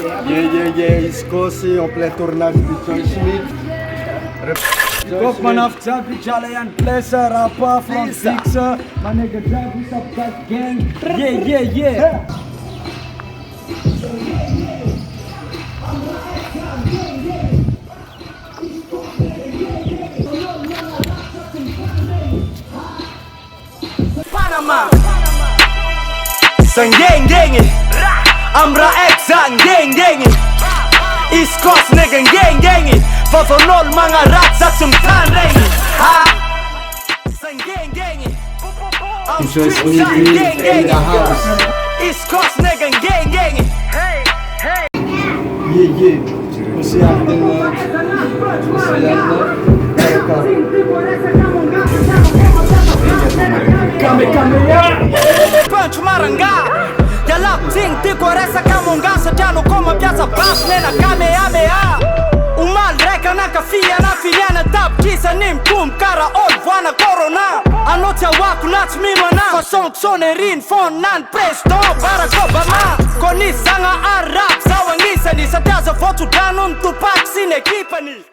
Izy koa sy en plein tournage Dijoyh Smith. Kop manaf jiaby jala ihany place rapa France Vix manega jiaby Sapcat gang. Yeah. Panama Sang gang Amra Exan gang East Coast nigga gang Fafonol mga rats at sumtan rengi Ha Sang gang I'm Dijoyh street Smith side in the gang house. East Coast nigga gang Yeah. Masaya na. Kame ya. Punch maranga Yalap ting ti koresa kamonga sa jalo koma piazza bas nena kamehameha Umal reka na kafia na filiana tab kisa nim kum kara ol vwana corona Anotia waku nats mimana Fasong sonerin fon nan presto Barack Obama Koni sanga Arab Sawangisa ni sa tiaza fotu danon Tupac sin ekipa ni